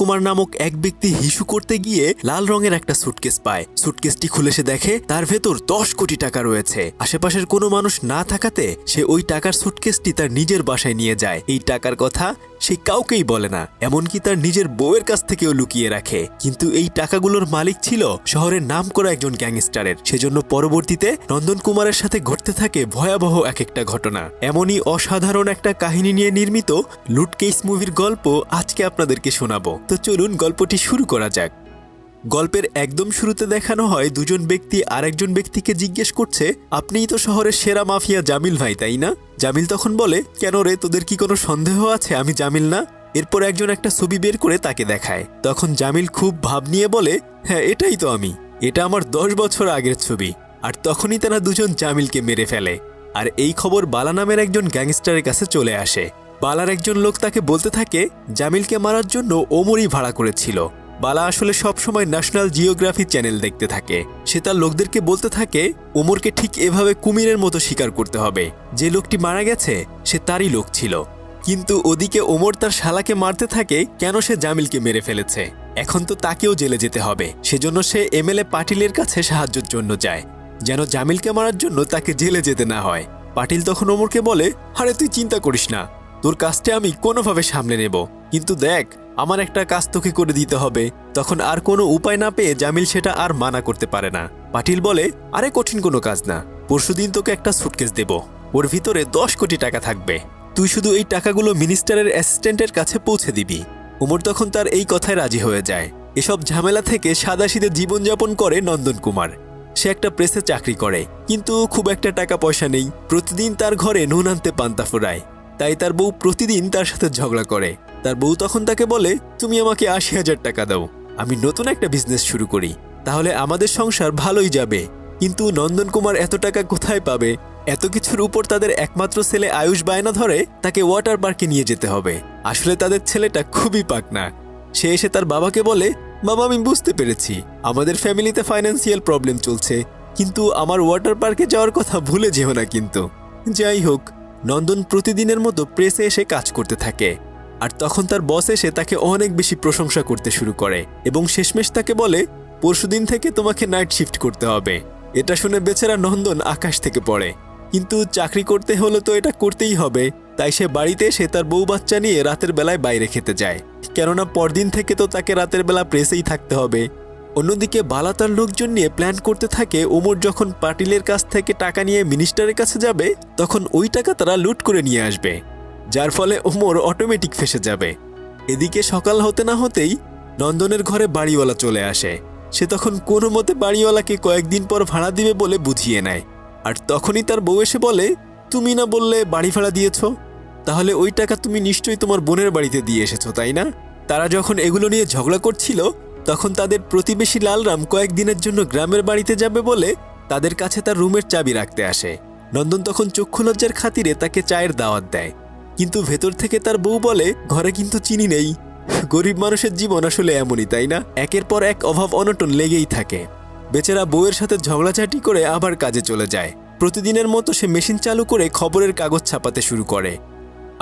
কুমার নামক এক ব্যক্তি হিসু করতে গিয়ে লাল রঙের একটা সুটকেস পায়। সুটকেসটি খুলে সে দেখে তার ভেতর 10 কোটি টাকা রয়েছে। আশেপাশের কোনো মানুষ না থাকাতে সে ওই টাকার সুটকেসটি তার নিজের বাসায় নিয়ে যায়। এই টাকার কথা সে কাউকেই বলে না, এমনকি তার নিজের বউয়ের কাছ থেকেও লুকিয়ে রাখে। কিন্তু এই টাকাগুলোর মালিক ছিল শহরের নামকরা একজন গ্যাংস্টারের। সেজন্য পরবর্তীতে নন্দন কুমারের সাথে ঘটতে থাকে ভয়াবহ এক একটা ঘটনা। এমনই অসাধারণ একটা কাহিনী নিয়ে নির্মিত লুট কেস মুভির গল্প আজকে আপনাদেরকে শোনাবো। তো চলুন গল্পটি শুরু করা যাক। গল্পের একদম শুরুতে দেখানো হয় দুজন ব্যক্তি আরেকজন ব্যক্তিকে জিজ্ঞেস করছে, আপনিই তো শহরের সেরা মাফিয়া জামিল ভাই, তাই না? জামিল তখন বলে, কেন রে, তোদের কি কোনো সন্দেহ আছে আমি জামিল না? এরপর একজন একটা ছবি বের করে তাকে দেখায়। তখন জামিল খুব ভাব নিয়ে বলে, হ্যাঁ এটাই তো আমি, এটা আমার 10 বছর আগের ছবি। আর তখনই তারা দুজন জামিলকে মেরে ফেলে। আর এই খবর বালা নামের একজন গ্যাংস্টারের কাছে চলে আসে। বালার একজন লোক তাকে বলতে থাকে জামিলকে মারার জন্য ওমরই ভাড়া করেছিল। বালা আসলে সবসময় ন্যাশনাল জিওগ্রাফি চ্যানেল দেখতে থাকে। সে তার লোকদেরকে বলতে থাকে ওমরকে ঠিক এভাবে কুমিরের মতো শিকার করতে হবে। যে লোকটি মারা গেছে সে তারই লোক ছিল। কিন্তু ওদিকে ওমর তার শালাকে মারতে থাকে কেন সে জামিলকে মেরে ফেলেছে। এখন তো তাকেও জেলে যেতে হবে। সেজন্য সে এমএলএ পাটিলের কাছে সাহায্যের জন্য যায়, যেন জামিলকে মারার জন্য তাকে জেলে যেতে না হয়। পাটিল তখন ওমরকে বলে, আরে তুই চিন্তা করিস না, তোর কাজটা আমি কোনোভাবে সামলে নেব। কিন্তু দেখ, আমার একটা কাজ তোকে করে দিতে হবে। তখন আর কোনো উপায় না পেয়ে জামিল সেটা আর মানা করতে পারে না। পাটিল বলে, আরে কঠিন কোনো কাজ না, পরশুদিন তোকে একটা সুটকেস দেব, ওর ভিতরে 10 কোটি টাকা থাকবে। তুই শুধু এই টাকাগুলো মিনিস্টারের অ্যাসিস্ট্যান্টের কাছে পৌঁছে দিবি। ওমর তখন তার এই কথায় রাজি হয়ে যায়। এসব ঝামেলা থেকে সাদাসিধে জীবনযাপন করে নন্দন কুমার। সে একটা প্রেসে চাকরি করে, কিন্তু খুব একটা টাকা পয়সা নেই। প্রতিদিন তার ঘরে নুন আনতে পান্তা ফুরায়। তাই তার বউ প্রতিদিন তার সাথে ঝগড়া করে। তার বউ তখন তাকে বলে, তুমি আমাকে 80,000 টাকা দাও, আমি নতুন একটা বিজনেস শুরু করি, তাহলে আমাদের সংসার ভালোই যাবে। কিন্তু নন্দন কুমার এত টাকা কোথায় পাবে? এত কিছুর উপর তাদের একমাত্র ছেলে আয়ুষ বায়না ধরে তাকে ওয়াটার পার্কে নিয়ে যেতে হবে। আসলে তাদের ছেলেটা খুবই পাকনা। সে এসে তার বাবাকে বলে, বাবা আমি বুঝতে পেরেছি আমাদের ফ্যামিলিতে ফাইন্যান্সিয়াল প্রবলেম চলছে, কিন্তু আমার ওয়াটার পার্কে যাওয়ার কথা ভুলে যেও না কিন্তু। যাই হোক, নন্দন প্রতিদিনের মতো প্রেসে এসে কাজ করতে থাকে। আর তখন তার বস এসে তাকে অনেক বেশি প্রশংসা করতে শুরু করে এবং শেষমেশ তাকে বলে, পরশুদিন থেকে তোমাকে নাইট শিফট করতে হবে। এটা শুনে বেচারা নন্দন আকাশ থেকে পড়ে। কিন্তু চাকরি করতে হলে তো এটা করতেই হবে। তাই সে বাড়িতে এসে তার বউ বাচ্চা নিয়ে রাতের বেলায় বাইরে খেতে যায়, কেননা পরদিন থেকে তো তাকে রাতের বেলা প্রেসেই থাকতে হবে। অন্যদিকে বালা তার লোকজন নিয়ে প্ল্যান করতে থাকে ওমর যখন পাটিলের কাছ থেকে টাকা নিয়ে মিনিস্টারের কাছে যাবে তখন ওই টাকা তারা লুট করে নিয়ে আসবে, যার ফলে ওমর অটোমেটিক ফেসে যাবে। এদিকে সকাল হতে না হতেই নন্দনের ঘরে বাড়িওয়ালা চলে আসে। সে তখন কোনো মতে বাড়িওয়ালাকে কয়েকদিন পর ভাড়া দিবে বলে বুঝিয়ে নেয়। আর তখনই তার বউ এসে বলে, তুমি না বললে বাড়ি ভাড়া দিয়েছ, তাহলে ওই টাকা তুমি নিশ্চয়ই তোমার বোনের বাড়িতে দিয়ে এসেছো, তাই না? তারা যখন এগুলো নিয়ে ঝগড়া করছিল তখন তাদের প্রতিবেশী লালরাম কয়েকদিনের জন্য গ্রামের বাড়িতে যাবে বলে তাদের কাছে তার রুমের চাবি রাখতে আসে। নন্দন তখন চক্ষু লজ্জার খাতিরে তাকে চায়ের দাওয়াত দেয়, কিন্তু ভেতর থেকে তার বউ বলে, ঘরে কিন্তু চিনি নেই। গরিব মানুষের জীবন আসলে এমনই, তাই না? একের পর এক অভাব অনটন লেগেই থাকে। বেচারা বউয়ের সাথে ঝগড়াঝাটি করে আবার কাজে চলে যায়। প্রতিদিনের মতো সে মেশিন চালু করে খবরের কাগজ ছাপাতে শুরু করে।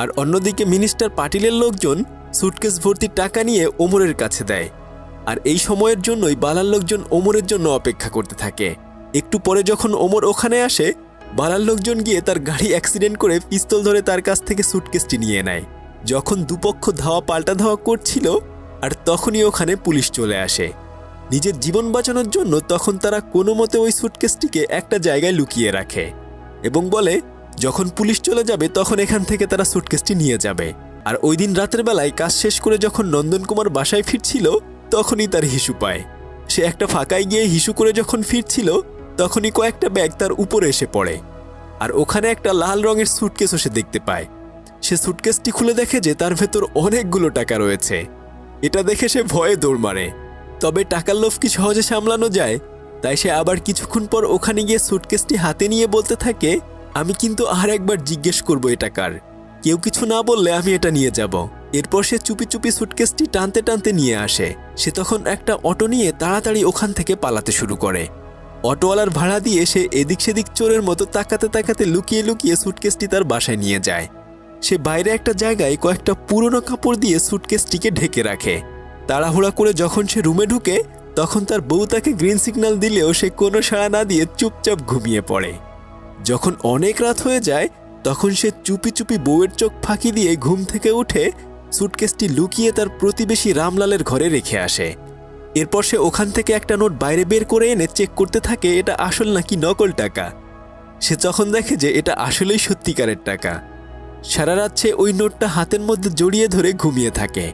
আর অন্যদিকে মিনিস্টার পাটিলের লোকজন সুটকেস ভর্তি টাকা নিয়ে ওমরের কাছে দেয়। আর এই সময়ের জন্যই বালার লোকজন ওমরের জন্য অপেক্ষা করতে থাকে। একটু পরে যখন ওমর ওখানে আসে, বালার লোকজন গিয়ে তার গাড়ি অ্যাক্সিডেন্ট করে পিস্তল ধরে তার কাছ থেকে সুটকেসটি নিয়ে নেয়। যখন দুপক্ষ ধাওয়া পাল্টা ধাওয়া করছিল আর তখনই ওখানে পুলিশ চলে আসে। নিজের জীবন বাঁচানোর জন্য তখন তারা কোনো মতে ওই সুটকেসটিকে একটা জায়গায় লুকিয়ে রাখে এবং বলে, যখন পুলিশ চলে যাবে তখন এখান থেকে তারা সুটকেসটি নিয়ে যাবে। আর ওই দিন রাতের বেলায় কাজ শেষ করে যখন নন্দন কুমার বাসায় ফিরছিল তখনই তার হিসু পায়। সে একটা ফাঁকায় গিয়ে হিসু করে যখন ফিরছিল তখনই কয়েকটা ব্যাগ তার উপরে এসে পড়ে। আর ওখানে একটা লাল রঙের সুটকেসও সে দেখতে পায়। সে সুটকেসটি খুলে দেখে যে তার ভেতর অনেকগুলো টাকা রয়েছে। এটা দেখে সে ভয়ে দৌড় মারে। তবে টাকার লোভ কি সহজে সামলানো যায়? তাই সে আবার কিছুক্ষণ পর ওখানে গিয়ে সুটকেসটি হাতে নিয়ে বলতে থাকে, আমি কিন্তু আর একবার জিজ্ঞেস করবো এটা কার, কেউ কিছু না বললে আমি এটা নিয়ে যাব। এরপর সে চুপি চুপি সুটকেসটি টানতে টানতে নিয়ে আসে। সে তখন একটা অটো নিয়ে তাড়াতাড়ি ওখান থেকে পালাতে শুরু করে। অটোওয়ালার ভাড়া দিয়ে সে এদিক সেদিক চোরের মতো তাকাতে তাকাতে লুকিয়ে লুকিয়ে সুটকেসটি তার বাসায় নিয়ে যায়। সে বাইরে একটা জায়গায় কয়েকটা পুরনো কাপড় দিয়ে সুটকেসটিকে ঢেকে রাখে। তাড়াহুড়া করে যখন সে রুমে ঢুকে তখন তার বউ তাকে গ্রিন সিগন্যাল দিলেও সে কোনো সাড়া না দিয়ে চুপচাপ ঘুমিয়ে পড়ে। যখন অনেক রাত হয়ে যায় তখন সে চুপি চুপি বউয়ের চোখ ফাঁকি দিয়ে ঘুম থেকে উঠে সুটকেসটি লুকিয়ে তার প্রতিবেশী রামলালের ঘরে রেখে আসে। এরপর সে ওখান থেকে একটা নোট বাইরে বের করে এনে চেক করতে থাকে এটা আসল নাকি নকল টাকা। সে তখন দেখে যে এটা আসলেই সত্যিকারের টাকা। সারা রাত সে ওই নোটটা হাতের মধ্যে জড়িয়ে ধরে ঘুমিয়ে থাকে।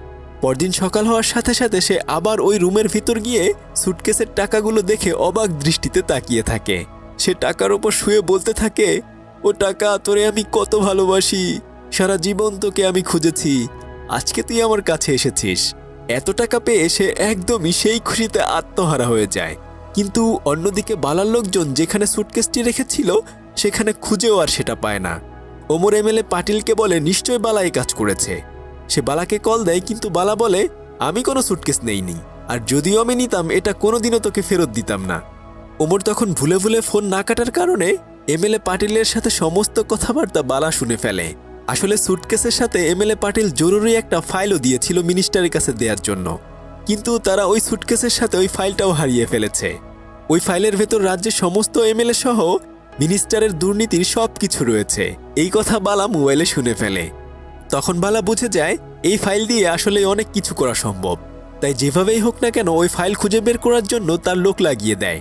পরদিন সকাল হওয়ার সাথে সাথে সে আবার ওই রুমের ভিতর গিয়ে সুটকেসের টাকাগুলো দেখে অবাক দৃষ্টিতে তাকিয়ে থাকে। সে টাকার ওপর শুয়ে বলতে থাকে, ও টাকা, তোরে আমি কত ভালোবাসি, সারা জীবন তোকে আমি খুঁজেছি, আজকে তুই আমার কাছে এসেছিস। এত টাকা পেয়ে সে একদমই সেই খুশিতে আত্মহারা হয়ে যায়। কিন্তু অন্যদিকে বালার লোকজন যেখানে সুটকেসটি রেখেছিল সেখানে খুঁজেও আর সেটা পায় না। ওমর এমএলএ পাটিলকে বলে নিশ্চয় বালা এই কাজ করেছে। সে বালাকে কল দেয়, কিন্তু বালা বলে আমি কোনো সুটকেস নেইনি, আর যদিও আমি নিতাম এটা কোনোদিনও তোকে ফেরত দিতাম না। ওমর তখন ভুলে ভুলে ফোন না কাটার কারণে এমএলএ পাটিলের সাথে সমস্ত কথাবার্তা বালা শুনে ফেলে। আসলে সুটকেসের সাথে এমএলএ পাটিল জরুরি একটা ফাইলও দিয়েছিল মিনিস্টারের কাছে দেওয়ার জন্য, কিন্তু তারা ওই সুটকেসের সাথে ওই ফাইলটাও হারিয়ে ফেলেছে। ওই ফাইলের ভেতর রাজ্যের সমস্ত এমএলএ সহ মিনিস্টারের দুর্নীতির সব কিছু রয়েছে। এই কথা বালা মোবাইলে শুনে ফেলে। তখন বালা বুঝে যায় এই ফাইল দিয়ে আসলে অনেক কিছু করা সম্ভব, তাই যেভাবেই হোক না কেন ওই ফাইল খুঁজে বের করার জন্য তার লোক লাগিয়ে দেয়।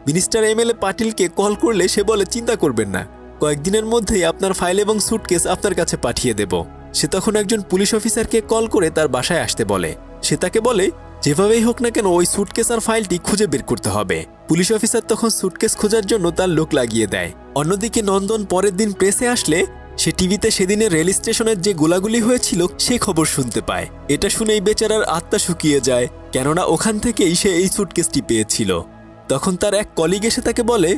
মিনিস্টার এমএলএ পাটিলকে কল করলে সে বলে চিন্তা করবেন না, কয়েকদিনের মধ্যেই আপনার ফাইল এবং সুটকেস আপনার কাছে পাঠিয়ে দেব। সে তখন একজন পুলিশ অফিসারকে কল করে তার বাসায় আসতে বলে। সে তাকে বলে যেভাবেই হোক না কেন ওই সুটকেস আর ফাইলটি খুঁজে বের করতে হবে। পুলিশ অফিসার তখন সুটকেস খোঁজার জন্য তার লোক লাগিয়ে দেয়। অন্যদিকে নন্দন পরের দিন প্রেসে আসলে সে টিভিতে সেদিনের রেল স্টেশনের যে গোলাগুলি হয়েছিল সে খবর শুনতে পায়। এটা শুনেই বেচারার আত্মা শুকিয়ে যায়, কেননা ওখান থেকেই সে এই সুটকেসটি পেয়েছিল। তখন তার এক কলিগ এসে তাকে বলে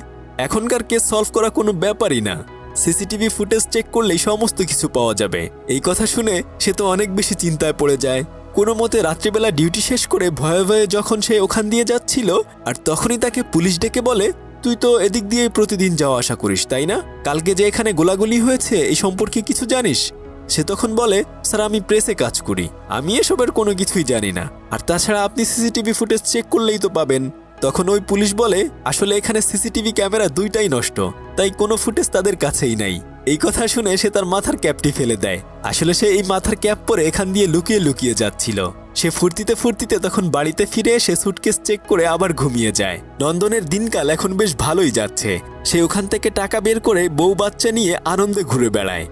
এখনকার কেস সলভ করা কোনো ব্যাপারই না, সিসিটিভি ফুটেজ চেক করলেই সমস্ত কিছু পাওয়া যাবে। এই কথা শুনে সে তো অনেক বেশি চিন্তায় পড়ে যায়। কোনো মতে রাত্রিবেলা ডিউটি শেষ করে ভয়ে ভয়ে যখন সে ওখান দিয়ে যাচ্ছিল, আর তখনই তাকে পুলিশ ডেকে বলে তুই তো এদিক দিয়ে প্রতিদিন যাওয়া আসা করিস তাই না, কালকে যে এখানে গোলাগুলি হয়েছে এই সম্পর্কে কিছু জানিস? সে তখন বলে স্যার আমি প্রেসে কাজ করি, আমি এসবের কোনো কিছুই জানি না, আর তাছাড়া আপনি সিসিটিভি ফুটেজ চেক করলেই তো পাবেন। তখন ওই পুলিশ বলে আসলে এখানে সিসিটিভি ক্যামেরা দুইটাই নষ্ট, তাই কোনো ফুটেজ তাদের কাছেই নাই। এই কথা শুনে সে তার মাথার ক্যাপটি ফেলে দেয়। আসলে সে এই মাথার ক্যাপ পরে এখান দিয়ে লুকিয়ে লুকিয়ে যাচ্ছিল। সে ফুর্তিতে ফুর্তিতে তখন বাড়িতে ফিরে এসে সুটকেস চেক করে আবার ঘুমিয়ে যায়। নন্দনের দিনকাল এখন বেশ ভালোই যাচ্ছে। সে ওখান থেকে টাকা বের করে বউ বাচ্চা নিয়ে আনন্দে ঘুরে বেড়ায়।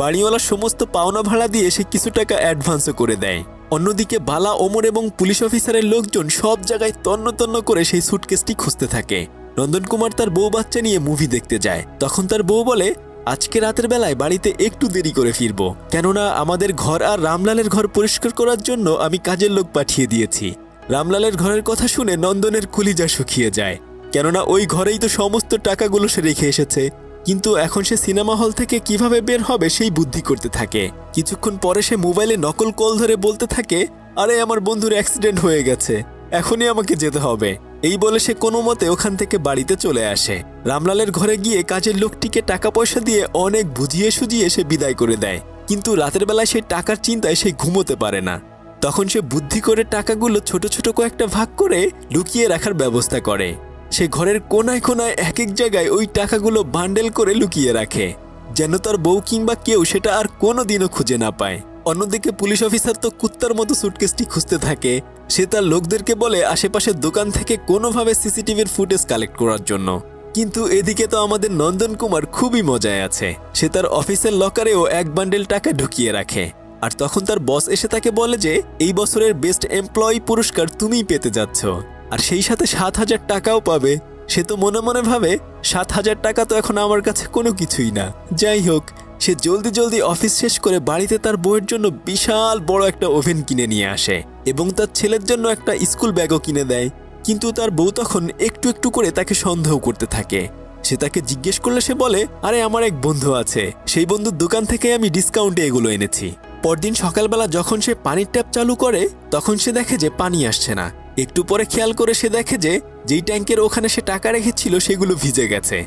বাড়িওয়ালা সমস্ত পাওনা ভাড়া দিয়ে সে কিছু টাকা অ্যাডভান্সও করে দেয়। অন্যদিকে বালা, ওমর এবং পুলিশ অফিসারের লোকজন সব জায়গায় তন্ন তন্ন করে সেই সুটকেসটি খুঁজতে থাকে। নন্দন কুমার তার বউ বাচ্চা নিয়ে মুভি দেখতে যায়। তখন তার বউ বলে আজকে রাতের বেলায় বাড়িতে একটু দেরি করে ফিরবো, কেননা আমাদের ঘর আর রামলালের ঘর পরিষ্কার করার জন্য আমি কাজের লোক পাঠিয়ে দিয়েছি। রামলালের ঘরের কথা শুনে নন্দনের কলিজা শুকিয়ে যায়, কেননা ওই ঘরেই তো সমস্ত টাকাগুলো সে রেখে এসেছে। কিন্তু এখন সে সিনেমা হল থেকে কিভাবে বের হবে সেই বুদ্ধি করতে থাকে। কিছুক্ষণ পরে সে মোবাইলে নকল কল ধরে বলতে থাকে আরে আমার বন্ধুর অ্যাক্সিডেন্ট হয়ে গেছে, এখনই আমাকে যেতে হবে। এই বলে সে কোনো মতে ওখান থেকে বাড়িতে চলে আসে। রামলালের ঘরে গিয়ে কাজের লোকটিকে টাকা পয়সা দিয়ে অনেক বুঝিয়ে সুঝিয়ে সে বিদায় করে দেয়। কিন্তু রাতের বেলায় সেই টাকার চিন্তায় সে ঘুমোতে পারে না। তখন সে বুদ্ধি করে টাকাগুলো ছোট ছোট কয়েকটা ভাগ করে লুকিয়ে রাখার ব্যবস্থা করে। সে ঘরের কোনায় কোনায় এক এক জায়গায় ওই টাকাগুলো বান্ডেল করে লুকিয়ে রাখে, যেন তার বউ কিংবা কেউ সেটা আর কোনোদিনও খুঁজে না পায়। অন্যদিকে পুলিশ অফিসার তো কুত্তার মতো সুটকেসটি খুঁজতে থাকে। সে তার লোকদেরকে বলে আশেপাশের দোকান থেকে কোনোভাবে সিসিটিভির ফুটেজ কালেক্ট করার জন্য। কিন্তু এদিকে তো আমাদের নন্দন কুমার খুবই মজায় আছে। সে তার অফিসের লকারেও এক বান্ডেল টাকা ঢুকিয়ে রাখে। আর তখন তার বস এসে তাকে বলে যে এই বছরের বেস্ট এমপ্লয়ি পুরস্কার তুমিই পেতে যাচ্ছ, আর সেই সাথে 7,000 টাকাও পাবে। সে তো মনে মনে ভাবে 7,000 টাকা তো এখন আমার কাছে কোনো কিছুই না। যাই হোক, সে জলদি জলদি অফিস শেষ করে বাড়িতে তার বউয়ের জন্য বিশাল বড় একটা ওভেন কিনে নিয়ে আসে এবং তার ছেলের জন্য একটা স্কুল ব্যাগও কিনে দেয়। কিন্তু তার বউ তখন একটু একটু করে তাকে সন্দেহ করতে থাকে। সে তাকে জিজ্ঞেস করলে সে বলে আরে আমার এক বন্ধু আছে, সেই বন্ধুর দোকান থেকে আমি ডিসকাউন্টে এগুলো এনেছি। পরদিন সকালবেলা যখন সে পানির ট্যাপ চালু করে তখন সে দেখে যে পানি আসছে না। একটু পরে খেয়াল করে সে দেখে যে যেই ট্যাঙ্কের ওখানে সে টাকা রেখেছিল সেগুলো ভিজে গেছে।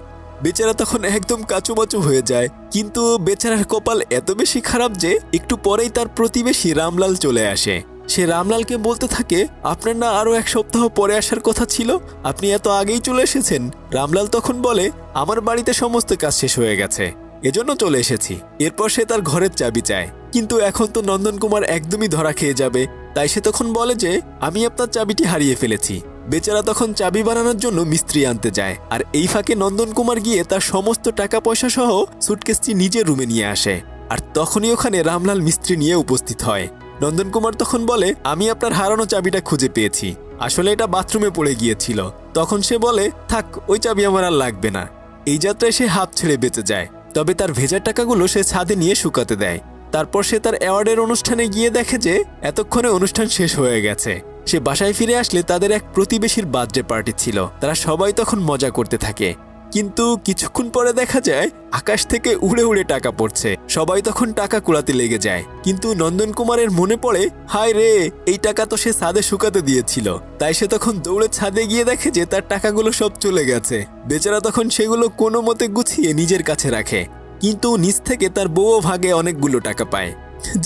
বেচারা তখন একদম কাচুমাচু হয়ে যায়। কিন্তু বেচারার কপাল এত বেশি খারাপ যে একটু পরেই তার প্রতিবেশী রামলাল চলে আসে। সে রামলালকে বলতে থাকে, আপনার না আরও 1 সপ্তাহ পরে আসার কথা ছিল, আপনি এত আগেই চলে এসেছেন। রামলাল তখন বলে, আমার বাড়িতে সমস্ত কাজ শেষ হয়ে গেছে, এজন্য চলে এসেছি। এরপর সে তার ঘরের চাবি চায়, কিন্তু এখন তো নন্দন কুমার একদমই ধরা খেয়ে যাবে, তাই সে তখন বলে যে আমি আপনার চাবিটি হারিয়ে ফেলেছি। বেচারা তখন চাবি বানানোর জন্য মিস্ত্রি আনতে যায়, আর এই ফাঁকে নন্দন কুমার গিয়ে তার সমস্ত টাকা পয়সা সহ সুটকেসটি নিজের রুমে নিয়ে আসে। আর তখনই ওখানে রামলাল মিস্ত্রি নিয়ে উপস্থিত হয়। নন্দন কুমার তখন বলে, আমি আপনার হারানো চাবিটা খুঁজে পেয়েছি, আসলে এটা বাথরুমে পড়ে গিয়েছিল। তখন সে বলে, থাক, ওই চাবি আমার আর লাগবে না। এই যাত্রায় সে হাঁপ ছেড়ে বেঁচে যায়। তবে তার ভেজা টাকাগুলো সে ছাদে নিয়ে শুকাতে দেয়। তারপর সে তার অ্যাওয়ার্ডের অনুষ্ঠানে গিয়ে দেখে যে এতক্ষণে অনুষ্ঠান শেষ হয়ে গেছে। সে বাসায় ফিরে আসলে তাদের এক প্রতিবেশীর বার্থডে পার্টি ছিল, তারা সবাই তখন মজা করতে থাকে। কিন্তু কিছুক্ষণ পরে দেখা যায় আকাশ থেকে উড়ে উড়ে টাকা পড়ছে। সবাই তখন টাকা কুড়াতে লেগে যায়, কিন্তু নন্দন কুমারের মনে পড়ে, হায় রে, এই টাকা তো সে ছাদে শুকাতে দিয়েছিল। তাই সে তখন দৌড়ে ছাদে গিয়ে দেখে যে তার টাকাগুলো সব চলে গেছে। বেচারা তখন সেগুলো কোনো মতে গুছিয়ে নিজের কাছে রাখে, কিন্তু নিচ থেকে তার বউও ভাগে অনেকগুলো টাকা পায়।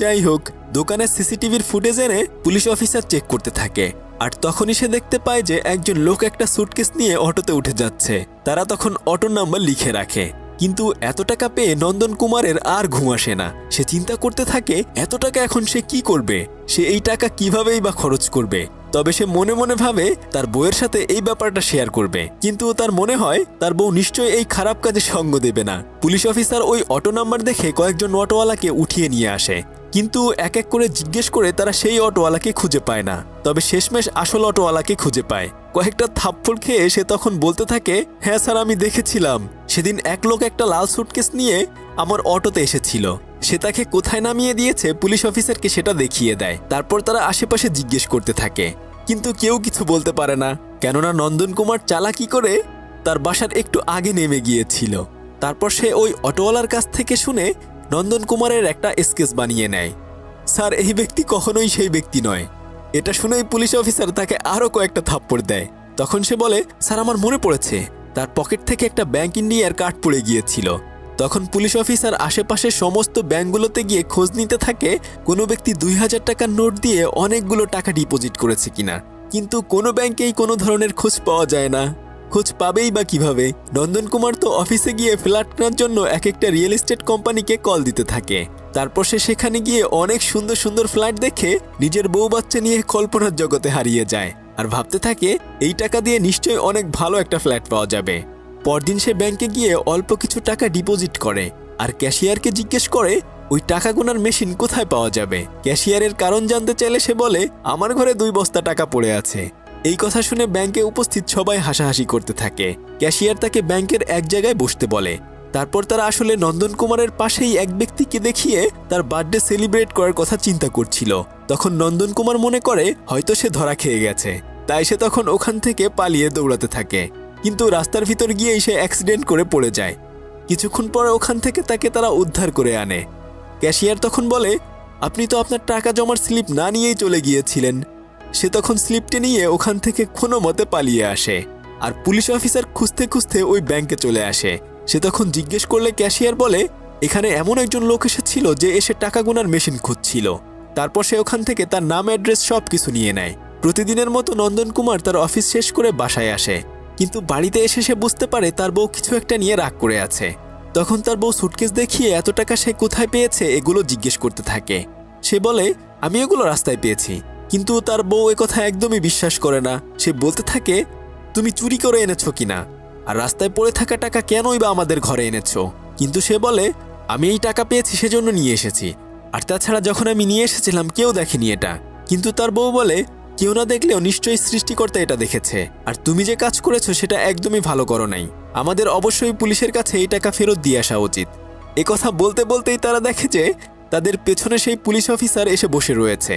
যাই হোক, দোকানের সিসিটিভির ফুটেজ এনে পুলিশ অফিসার চেক করতে থাকে, আর তখনই সে দেখতে পায় যে একজন লোক একটা সুটকেস নিয়ে অটোতে উঠে যাচ্ছে। তারা তখন অটোর নাম্বার লিখে রাখে, কিন্তু এত টাকা পেয়ে নন্দন কুমারের আর ঘুম আসে না। সে চিন্তা করতে থাকে, এত টাকা এখন সে কি করবে, সে এই টাকা কিভাবেই বা খরচ করবে। তবে সে মনে মনে ভাবে তার বউয়ের সাথে এই ব্যাপারটা শেয়ার করবে, কিন্তু তার মনে হয় তার বউ নিশ্চয়ই এই খারাপ কাজে সঙ্গ দেবে না। পুলিশ অফিসার ওই অটো নাম্বার দেখে কয়েকজন অটোওয়ালাকে উঠিয়ে নিয়ে আসে, কিন্তু এক এক করে জিজ্ঞেস করে তারা সেই অটোওয়ালাকে খুঁজে পায় না। তবে শেষমেশ আসল অটোওয়ালাকে খুঁজে পায়। কয়েকটা থাপ্পড় খেয়ে সে তখন বলতে থাকে, হ্যাঁ স্যার, আমি দেখেছিলাম সেদিন এক লোক একটা লাল সুটকেস নিয়ে আমার অটোতে এসেছিল। সে তাকে কোথায় নামিয়ে দিয়েছে পুলিশ অফিসারকে সেটা দেখিয়ে দেয়। তারপর তারা আশেপাশে জিজ্ঞেস করতে থাকে, কিন্তু কেউ কিছু বলতে পারে না, কেননা নন্দন কুমার চালাকি করে তার বাসার একটু আগে নেমে গিয়েছিল। তারপর সে ওই অটোওয়ালার কাছ থেকে শুনে নন্দন কুমারের একটা স্কেচ বানিয়ে নেয়। স্যার, এই ব্যক্তি কখনোই সেই ব্যক্তি নয়। এটা শুনেই পুলিশ অফিসার তাকে আরও কয়েকটা থাপ্পড় দেয়। তখন সে বলে, স্যার, আমার মনে পড়েছে, তার পকেট থেকে একটা ব্যাংক ইন্ডিয়ার কার্ড পড়ে গিয়েছিল। তখন পুলিশ অফিসার আশেপাশে সমস্ত ব্যাংকগুলোতে গিয়ে খোঁজ নিতে থাকে কোনো ব্যক্তি 2000 টাকার নোট দিয়ে অনেকগুলো টাকা ডিপোজিট করেছে কিনা, কিন্তু কোনো ব্যাংকেই কোনো ধরনের খোঁজ পাওয়া যায় না। খোঁজ পাবেই বা কিভাবে? নন্দন কুমার তো অফিসে গিয়ে ফ্ল্যাট কেনার জন্য এক একটা রিয়েল এস্টেট কোম্পানিকে কল দিতে থাকে। তারপর সে সেখানে গিয়ে অনেক সুন্দর সুন্দর ফ্ল্যাট দেখে নিজের বউ বাচ্চা নিয়ে কল্পনার জগতে হারিয়ে যায়, আর ভাবতে থাকে এই টাকা দিয়ে নিশ্চয়ই অনেক ভালো একটা ফ্ল্যাট পাওয়া যাবে। পরদিন সে ব্যাংকে গিয়ে অল্প কিছু টাকা ডিপোজিট করে, আর ক্যাশিয়ারকে জিজ্ঞেস করে ওই টাকা গোনার মেশিন কোথায় পাওয়া যাবে। ক্যাশিয়ারের কারণ জানতে চাইলে সে বলে, আমার ঘরে 2 বস্তা টাকা পড়ে আছে। এই কথা শুনে ব্যাংকে উপস্থিত সবাই হাসাহাসি করতে থাকে। ক্যাশিয়ার তাকে ব্যাংকের এক জায়গায় বসতে বলে। তারপর তারা আসলে নন্দন কুমারের পাশেই এক ব্যক্তিকে দেখিয়ে তার বার্থডে সেলিব্রেট করার কথা চিন্তা করছিল। তখন নন্দন কুমার মনে করে হয়তো সে ধরা খেয়ে গেছে, তাই সে তখন ওখান থেকে পালিয়ে দৌড়াতে থাকে, কিন্তু রাস্তার ভিতর গিয়েই সে অ্যাক্সিডেন্ট করে পড়ে যায়। কিছুক্ষণ পরে ওখান থেকে তাকে তারা উদ্ধার করে আনে। ক্যাশিয়ার তখন বলে, আপনি তো আপনার টাকা জমার স্লিপ না নিয়েই চলে গিয়েছিলেন। সে তখন স্লিপটি নিয়ে ওখান থেকে কোনো মতে পালিয়ে আসে, আর পুলিশ অফিসার খুঁজতে খুঁজতে ওই ব্যাংকে চলে আসে। সে তখন জিজ্ঞেস করলে ক্যাশিয়ার বলে, এখানে এমন একজন লোক এসেছিল যে এসে টাকা গোনার মেশিন খুঁজছিল। তারপর সে ওখান থেকে তার নাম অ্যাড্রেস সব কিছু নিয়ে নেয়। প্রতিদিনের মতো নন্দন কুমার তার অফিস শেষ করে বাসায় আসে, কিন্তু বাড়িতে এসে সে বুঝতে পারে তার বউ কিছু একটা নিয়ে রাগ করে আছে। তখন তার বউ সুটকেস দেখিয়ে এত টাকা সে কোথায় পেয়েছে এগুলো জিজ্ঞেস করতে থাকে। সে বলে, আমি এগুলো রাস্তায় পেয়েছি, কিন্তু তার বউ এ কথা একদমই বিশ্বাস করে না। সে বলতে থাকে, তুমি চুরি করে এনেছো কিনা, আর রাস্তায় পড়ে থাকা টাকা কেনই বা আমাদের ঘরে এনেছো? কিন্তু সে বলে, আমি এই টাকা পেয়েছি সেজন্য নিয়ে এসেছি, আর তাছাড়া যখন আমি নিয়ে এসেছিলাম কেউ দেখেনি এটা। কিন্তু তার বউ বলে, কেউ না দেখলেও নিশ্চয়ই সৃষ্টিকর্তা এটা দেখেছে, আর তুমি যে কাজ করেছো সেটা একদমই ভালো করো নাই। আমাদের অবশ্যই পুলিশের কাছে এই টাকা ফেরত দিয়ে আসা উচিত। এ কথা বলতে বলতেই তারা দেখে যে তাদের পেছনে সেই পুলিশ অফিসার এসে বসে রয়েছে।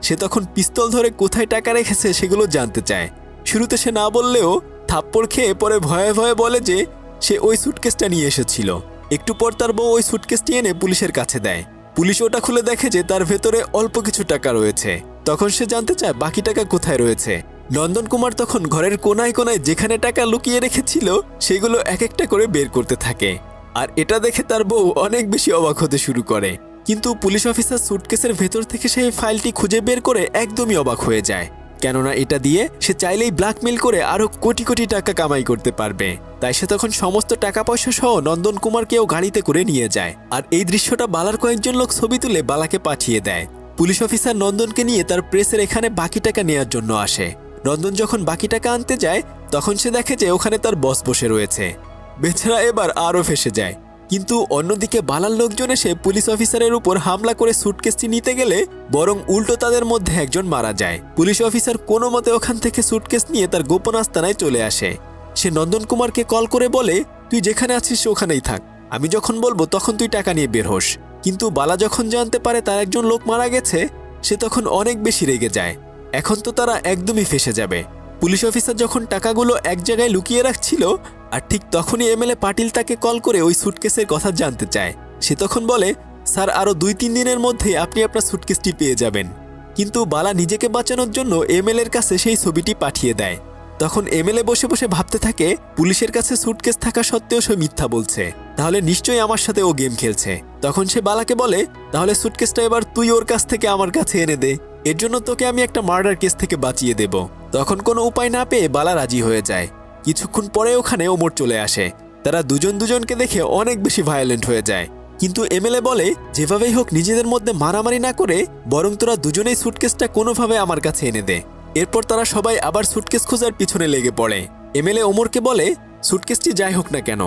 সে তখন পিস্তল ধরে কোথায় টাকা রেখেছে সেগুলো জানতে চায়। শুরুতে সে না বললেও থাপ্পড় খেয়ে পরে ভয়ে ভয়ে বলে যে সে ওই সুটকেসটা নিয়ে এসেছিল। একটু পর তার বউ ওই সুটকেসটি এনে পুলিশের কাছে দেয়। পুলিশ ওটা খুলে দেখে যে তার ভেতরে অল্প কিছু টাকা রয়েছে। তখন সে জানতে চায় বাকি টাকা কোথায় রয়েছে। নন্দন কুমার তখন ঘরের কোনায় কোনায় যেখানে টাকা লুকিয়ে রেখেছিল সেগুলো এক একটা করে বের করতে থাকে, আর এটা দেখে তার বউ অনেক বেশি অবাক হতে শুরু করে। কিন্তু পুলিশ অফিসার সুটকেসের ভেতর থেকে সেই ফাইলটি খুঁজে বের করে একদমই অবাক হয়ে যায়, কেননা এটা দিয়ে সে চাইলেই ব্ল্যাকমেল করে আরো কোটি কোটি টাকা কামাই করতে পারবে। তাই সে তখন সমস্ত টাকা পয়সা সহ নন্দন কুমারকেও গাড়িতে করে নিয়ে যায়। আর এই দৃশ্যটা বালার কয়েকজন লোক ছবি তুলে বালাকে পাঠিয়ে দেয়। পুলিশ অফিসার নন্দনকে নিয়ে তার প্রেসের এখানে বাকি টাকা নেয়ার জন্য আসে। নন্দন যখন বাকি টাকা আনতে যায় তখন সে দেখে যে ওখানে তার বস বসে রয়েছে। বেচারা এবার আরও ফেসে যায়। কিন্তু অন্যদিকে বালার লোকজন এসে পুলিশ অফিসারের উপর হামলা করে সুটকেসটি নিতে গেলে বরং উল্টো তাদের মধ্যে একজন মারা যায়। পুলিশ অফিসার কোনো মতে ওখান থেকে সুটকেস নিয়ে তার গোপন আস্তানায় চলে আসে। সে নন্দন কুমারকে কল করে বলে, তুই যেখানে আছিস ওখানেই থাক, আমি যখন বলবো তখন তুই টাকা নিয়ে বের হোস। কিন্তু বালা যখন জানতে পারে তার একজন লোক মারা গেছে সে তখন অনেক বেশি রেগে যায়। এখন তো তারা একদমই ফেসে যাবে। পুলিশ অফিসার যখন টাকাগুলো এক জায়গায় লুকিয়ে রাখছিল আর ঠিক তখনই এমএলএ পাটিল তাকে কল করে ওই সুটকেসের কথা জানতে চায়। সে তখন বলে, স্যার আরও 2-3 দিনের মধ্যেই আপনি আপনার সুটকেসটি পেয়ে যাবেন। কিন্তু বালা নিজেকে বাঁচানোর জন্য এমএলএর কাছে সেই ছবিটি পাঠিয়ে দেয়। তখন এমএলএ বসে বসে ভাবতে থাকে, পুলিশের কাছে সুটকেস থাকা সত্ত্বেও সে মিথ্যা বলছে, তাহলে নিশ্চয়ই আমার সাথে ও গেম খেলছে। তখন সে বালাকে বলে, তাহলে সুটকেসটা এবার তুই ওর কাছ থেকে আমার কাছে এনে দে, এর জন্য তোকে আমি একটা মার্ডার কেস থেকে বাঁচিয়ে দেব। তখন কোনো উপায় না পেয়ে বালা রাজি হয়ে যায়। কিছুক্ষণ পরে ওখানে ওমর চলে আসে। তারা দুজন দুজনকে দেখে অনেক বেশি ভায়োলেন্ট হয়ে যায়। কিন্তু এমএলএ বলে, যেভাবেই হোক নিজেদের মধ্যে মারামারি না করে বরং তোরা দুজনেই সুটকেসটা কোনোভাবে আমার কাছে এনে দে। এরপর তারা সবাই আবার সুটকেস খোঁজার পিছনে লেগে পড়ে। এমএলএ ওমরকে বলে, সুটকেসটি যাই হোক না কেন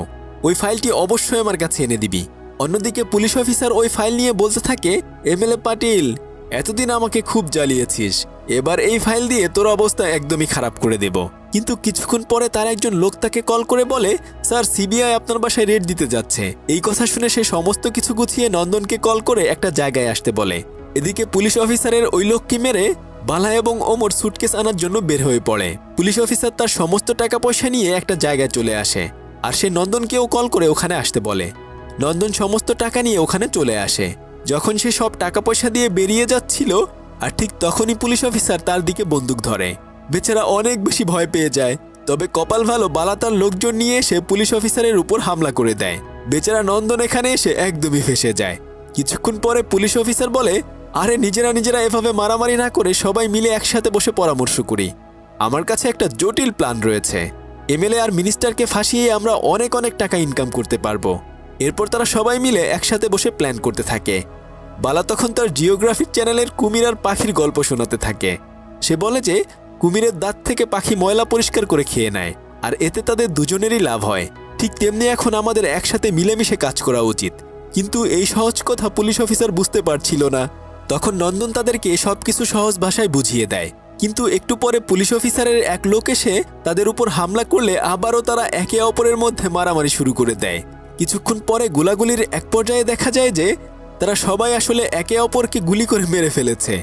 ওই ফাইলটি অবশ্যই আমার কাছে এনে দিবি। অন্যদিকে পুলিশ অফিসার ওই ফাইল নিয়ে বলতে থাকে, এমএলএ পাটিল এতদিন আমাকে খুব জ্বালিয়েছিস, এবার এই ফাইল দিয়ে তোর অবস্থা একদমই খারাপ করে দেব। কিন্তু কিছুক্ষণ পরে তার একজন লোক তাকে কল করে বলে, স্যার সিবিআই আপনার বাসায় রেড দিতে যাচ্ছে। এই কথা শুনে সে সমস্ত কিছু গুছিয়ে নন্দনকে কল করে একটা জায়গায় আসতে বলে। এদিকে পুলিশ অফিসারের ওই লোককে মেরে বালা এবং ওমর সুটকেস আনার জন্য বের হয়ে পড়ে। পুলিশ অফিসার তার সমস্ত টাকা পয়সা নিয়ে একটা জায়গায় চলে আসে আর সে নন্দনকেও কল করে ওখানে আসতে বলে। নন্দন সমস্ত টাকা নিয়ে ওখানে চলে আসে। যখন সে সব টাকা পয়সা দিয়ে বেরিয়ে যাচ্ছিল আর ঠিক তখনই পুলিশ অফিসার তার দিকে বন্দুক ধরে। বেচারা অনেক বেশি ভয় পেয়ে যায়। তবে কপাল ভালো বালা তার লোকজন নিয়ে এসে পুলিশ অফিসারের উপর হামলা করে দেয়। বেচারা নন্দন এখানে এসে একদমই ফেসে যায়। কিছুক্ষণ পরে পুলিশ অফিসার বলে, আরে নিজেরা এভাবে মারামারি না করে সবাই মিলে একসাথে বসে পরামর্শ করি। আমার কাছে একটা জটিল প্ল্যান রয়েছে। এমএলএ আর মিনিস্টারকে ফাঁসিয়ে আমরা অনেক টাকা ইনকাম করতে পারবো। এরপর তারা সবাই মিলে একসাথে বসে প্ল্যান করতে থাকে। বালা তখন তার জিওগ্রাফিক চ্যানেলের কুমির আর পাখির গল্প শোনাতে থাকে। সে বলে যে কুমিরের দাঁত থেকে পাখি ময়লা পরিষ্কার করে খেয়ে নেয় আর এতে তাদের দুজনেরই লাভ হয়। ঠিক তেমনি এখন আমাদের একসাথে মিলেমিশে কাজ করা উচিত। কিন্তু এই সহজ কথা পুলিশ অফিসার বুঝতে পারছিল না। তখন নন্দন তাদেরকে সবকিছু সহজ ভাষায় বুঝিয়ে দেয়। কিন্তু একটু পরে পুলিশ অফিসারের এক লোক এসে তাদের উপর হামলা করলে আবারও তারা একে অপরের মধ্যে মারামারি শুরু করে দেয়। কিছুক্ষণ পরে গোলাগুলির এক পর্যায়ে দেখা যায় যে তারা সবাই আসলে একে অপরকে গুলি করে মেরে ফেলেছে।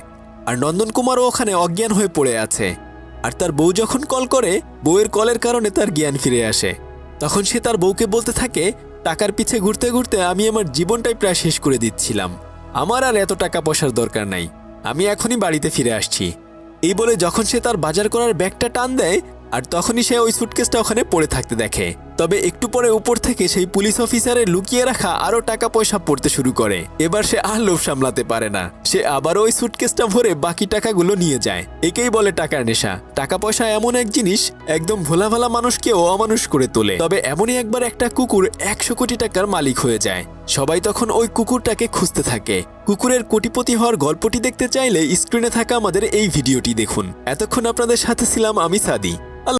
আর নন্দন কুমারও ওখানে অজ্ঞান হয়ে পড়ে আছে। আর তার বউ যখন কল করে বউয়ের কলের কারণে তার জ্ঞান ফিরে আসে। তখন সে তার বউকে বলতে থাকে, টাকার পিছে ঘুরতে ঘুরতে আমি আমার জীবনটাই প্রায় শেষ করে দিচ্ছিলাম, আমার আর এত টাকা পয়সার দরকার নাই, আমি এখনই বাড়িতে ফিরে আসছি। এই বলে যখন সে তার বাজার করার ব্যাগটা টান দেয় আর তখনই সে ওই সুটকেসটা ওখানে পড়ে থাকতে দেখে। তবে একটু পরে উপর থেকে সেই পুলিশ অফিসারের লুকিয়ে রাখা আরো টাকা পয়সা পড়তে শুরু করে। এবার সে আর লোভ সামলাতে পারে না, সে আবার ওই সুটকেসটা ভরে বাকি টাকাগুলো নিয়ে যায়। একেই বলে টাকার নেশা। টাকা পয়সা এমন এক জিনিস একদম ভোলা ভালা মানুষকেও অমানুষ করে তোলে। তবে এমনই একবার একটা কুকুর 100 কোটি টাকার মালিক হয়ে যায়। সবাই তখন ওই কুকুরটাকে খুঁজতে থাকে। কুকুরের কোটিপতি হওয়ার গল্পটি দেখতে চাইলে স্ক্রিনে থাকা আমাদের এই ভিডিওটি দেখুন। এতক্ষণ আপনাদের সাথে ছিলাম আমি সাদি।